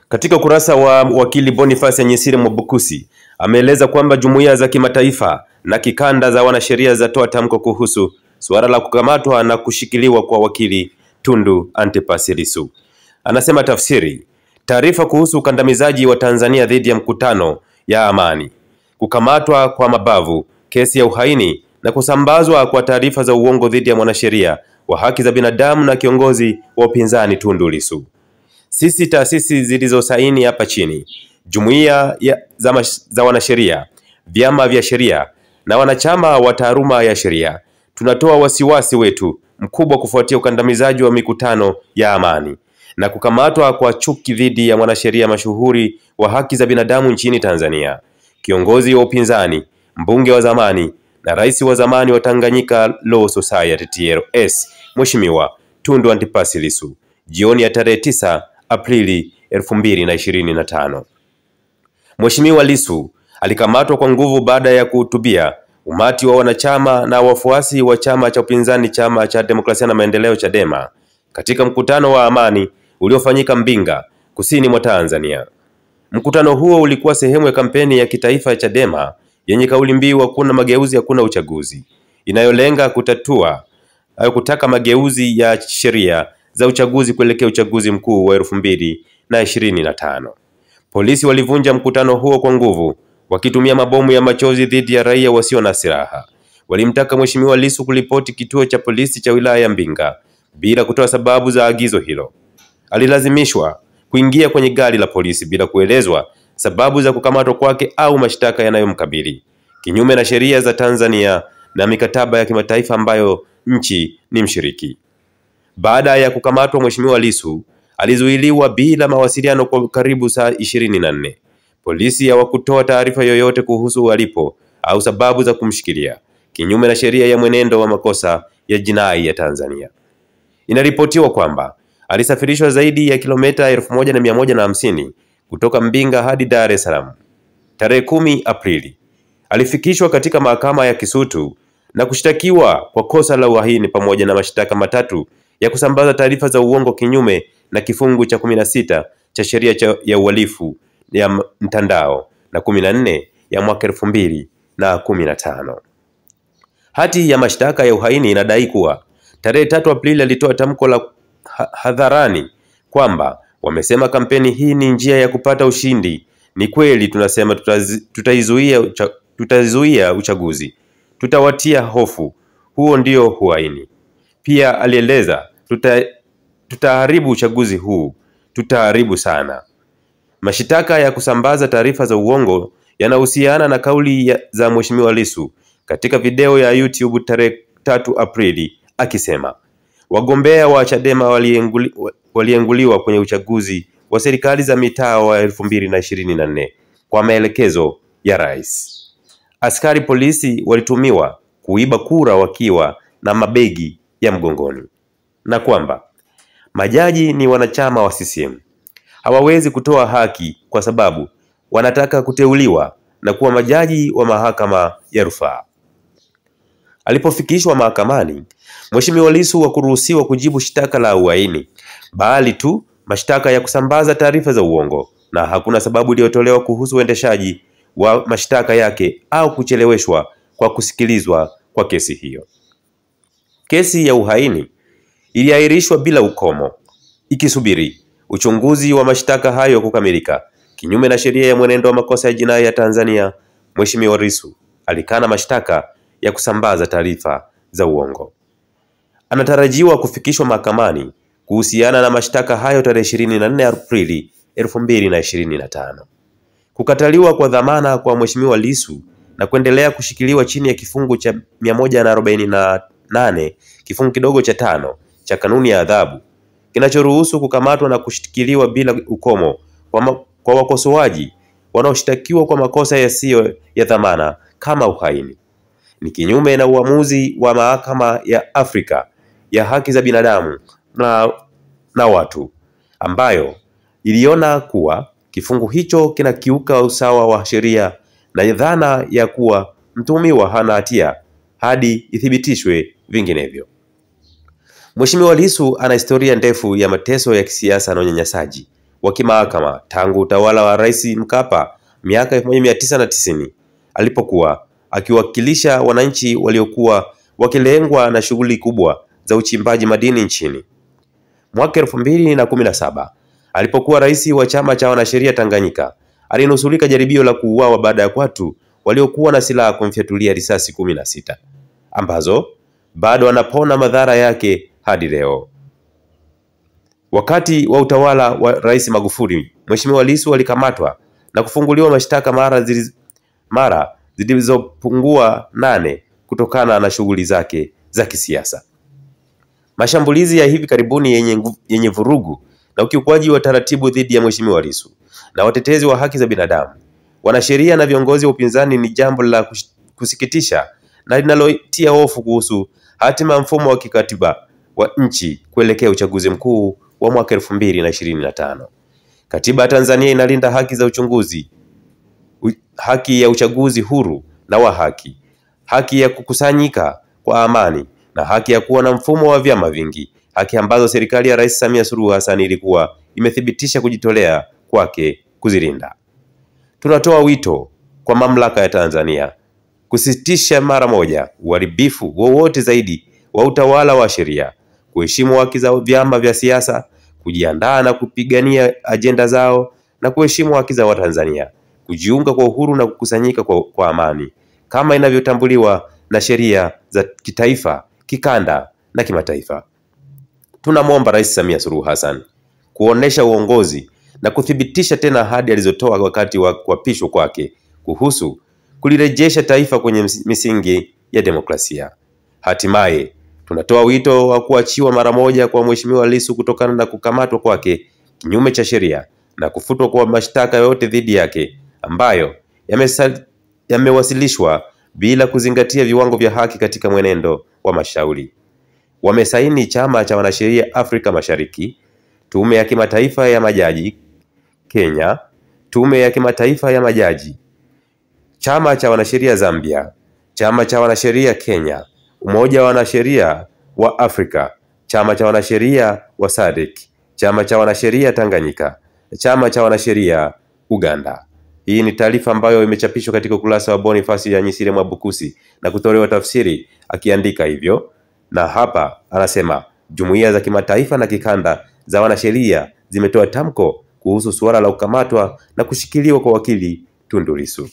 Katika ukurasa wa wakili Boniface Nyesire Mwabukusi ameeleza kwamba jumuiya za kimataifa na kikanda za wanasheria zatoa tamko kuhusu suala la kukamatwa na kushikiliwa kwa wakili Tundu Antipas Lissu. Anasema tafsiri, taarifa kuhusu ukandamizaji wa Tanzania dhidi ya mkutano ya amani, kukamatwa kwa mabavu, kesi ya uhaini na kusambazwa kwa taarifa za uongo dhidi ya mwanasheria wa haki za binadamu na kiongozi wa upinzani Tundu Lissu. Sisi taasisi zilizosaini hapa chini, jumuiya za wanasheria, vyama vya sheria na wanachama wa taaluma ya sheria, tunatoa wasiwasi wetu mkubwa kufuatia ukandamizaji wa mikutano ya amani na kukamatwa kwa chuki dhidi ya mwanasheria mashuhuri wa haki za binadamu nchini Tanzania, kiongozi wa upinzani, mbunge wa zamani na rais wa zamani wa Tanganyika Law Society TLS, Mheshimiwa Tundu Antipas Lissu, jioni ya tarehe 9 Aprili 2025. Mheshimiwa Lissu alikamatwa kwa nguvu baada ya kuhutubia umati wa wanachama na wafuasi wa chama cha upinzani, Chama cha Demokrasia na Maendeleo Chadema, katika mkutano wa amani uliofanyika Mbinga, kusini mwa Tanzania. Mkutano huo ulikuwa sehemu ya kampeni ya kitaifa ya Chadema yenye kauli mbiu hakuna mageuzi hakuna uchaguzi, inayolenga kutaka mageuzi ya sheria za uchaguzi kuelekea uchaguzi mkuu wa 2025. Polisi walivunja mkutano huo kwa nguvu, wakitumia mabomu ya machozi dhidi ya raia wasio na silaha. Walimtaka Mheshimiwa Lissu kulipoti kituo cha polisi cha wilaya ya Mbinga bila kutoa sababu za agizo hilo. Alilazimishwa kuingia kwenye gari la polisi bila kuelezwa sababu za kukamatwa kwake au mashtaka yanayomkabili, kinyume na sheria za Tanzania na mikataba ya kimataifa ambayo nchi ni mshiriki. Baada ya kukamatwa, Mheshimiwa Lissu alizuiliwa bila mawasiliano kwa karibu saa 24. Polisi hawakutoa taarifa yoyote kuhusu alipo au sababu za kumshikilia, kinyume na sheria ya mwenendo wa makosa ya jinai ya Tanzania. Inaripotiwa kwamba alisafirishwa zaidi ya kilomita 1150 kutoka Mbinga hadi Dar es Salaam. Tarehe 10 Aprili alifikishwa katika mahakama ya Kisutu na kushtakiwa kwa kosa la uhaini pamoja na mashtaka matatu ya kusambaza taarifa za uongo kinyume na kifungu cha 16 cha sheria ya uhalifu ya mtandao na 14 ya mwaka 2015. Hati ya mashtaka ya uhaini inadai kuwa tarehe 3 Aprili alitoa tamko la hadharani kwamba wamesema kampeni hii ni njia ya kupata ushindi. Ni kweli tunasema tutazuia uchaguzi, tutawatia hofu, huo ndio uhaini. Pia alieleza tutaharibu uchaguzi huu, tutaharibu sana. Mashitaka ya kusambaza taarifa za uongo yanahusiana na kauli za Mheshimiwa Lissu katika video ya YouTube tarehe 3 Aprili akisema wagombea wa Chadema walienguliwa kwenye uchaguzi wa serikali za mitaa wa 2024 kwa maelekezo ya rais. Askari polisi walitumiwa kuiba kura wakiwa na mabegi ya mgongoni, na kwamba majaji ni wanachama wa CCM, hawawezi kutoa haki kwa sababu wanataka kuteuliwa na kuwa majaji wa mahakama ya rufaa. Alipofikishwa mahakamani, Mheshimiwa Lissu hakuruhusiwa kujibu shtaka la uhaini, bali tu mashtaka ya kusambaza taarifa za uongo, na hakuna sababu iliyotolewa kuhusu uendeshaji wa mashtaka yake au kucheleweshwa kwa kusikilizwa kwa kesi hiyo. Kesi ya uhaini iliahirishwa bila ukomo, ikisubiri uchunguzi wa mashtaka hayo kukamilika. Kinyume na sheria ya mwenendo wa makosa ya jinai ya Tanzania, Mheshimiwa Lissu alikana mashtaka ya kusambaza taarifa za uongo. Anatarajiwa kufikishwa mahakamani kuhusiana na mashtaka hayo tarehe 24 Aprili 2025. Kukataliwa kwa dhamana kwa Mheshimiwa Lissu na kuendelea kushikiliwa chini ya kifungu cha 148 kifungu kidogo cha 5 cha kanuni ya adhabu kinachoruhusu kukamatwa na kushikiliwa bila ukomo kwa wakosoaji wanaoshtakiwa kwa makosa yasiyo ya dhamana kama uhaini ni kinyume na uamuzi wa Mahakama ya Afrika ya Haki za Binadamu na Watu, ambayo iliona kuwa kifungu hicho kinakiuka usawa wa sheria na dhana ya kuwa mtuhumiwa hana hatia hadi ithibitishwe vinginevyo. Mheshimiwa Lissu ana historia ndefu ya mateso ya kisiasa na unyanyasaji wa kimahakama tangu utawala wa Rais Mkapa miaka 1990 alipokuwa akiwakilisha wananchi waliokuwa wakilengwa na shughuli kubwa za uchimbaji madini nchini. Mwaka 2017 alipokuwa rais wa chama cha wanasheria Tanganyika, alinusurika jaribio la kuuawa baada ya watu waliokuwa na silaha kumfyatulia risasi 16 ambazo bado wanapona madhara yake hadi leo. Wakati wa utawala wa Rais Magufuli, Mheshimiwa Lissu alikamatwa na kufunguliwa mashtaka mara zilizopungua 8 kutokana na shughuli zake za kisiasa. Mashambulizi ya hivi karibuni yenye vurugu na ukiukwaji wa taratibu dhidi ya Mheshimiwa Lissu na watetezi wa haki za binadamu, wanasheria na viongozi wa upinzani ni jambo la kusikitisha na linalotia hofu kuhusu hatima ya mfumo wa kikatiba wa nchi kuelekea uchaguzi mkuu wa mwaka 2025. Katiba ya Tanzania inalinda haki za uchunguzi, haki ya uchaguzi huru na wa haki, haki ya kukusanyika kwa amani na haki ya kuwa na mfumo wa vyama vingi, haki ambazo serikali ya Rais Samia Suluhu Hassan ilikuwa imethibitisha kujitolea kwake kuzilinda. Tunatoa wito kwa mamlaka ya Tanzania kusitisha mara moja uharibifu wowote zaidi wa utawala wa sheria, kuheshimu haki za vyama vya siasa, kujiandaa na kupigania ajenda zao na kuheshimu haki za Watanzania kujiunga kwa uhuru na kukusanyika kwa amani kama inavyotambuliwa na sheria za kitaifa, kikanda na kimataifa. Tunamwomba Rais Samia Suluhu Hassan kuonesha uongozi na kuthibitisha tena ahadi alizotoa wakati wa kuapishwa kwake kuhusu kulirejesha taifa kwenye misingi ya demokrasia. Hatimaye tunatoa wito wa kuachiwa mara moja kwa Mheshimiwa Lissu kutokana na kukamatwa kwake kinyume cha sheria na kufutwa kwa mashtaka yote dhidi yake ambayo yamewasilishwa bila kuzingatia viwango vya haki katika mwenendo wa mashauri. Wamesaini Chama cha Wanasheria Afrika Mashariki, Tume ya Kimataifa ya Majaji Kenya, Tume ya Kimataifa ya Majaji, Chama cha Wanasheria Zambia, Chama cha Wanasheria Kenya, Umoja wa Wanasheria wa Afrika, Chama cha Wanasheria wa SADC, Chama cha Wanasheria Tanganyika, Chama cha Wanasheria Uganda. Hii ni taarifa ambayo imechapishwa katika ukurasa wa Boniface Yanyisire Mwabukusi na kutolewa tafsiri akiandika hivyo, na hapa anasema jumuiya za kimataifa na kikanda za wanasheria zimetoa tamko kuhusu suala la kukamatwa na kushikiliwa kwa wakili Tundu Lissu.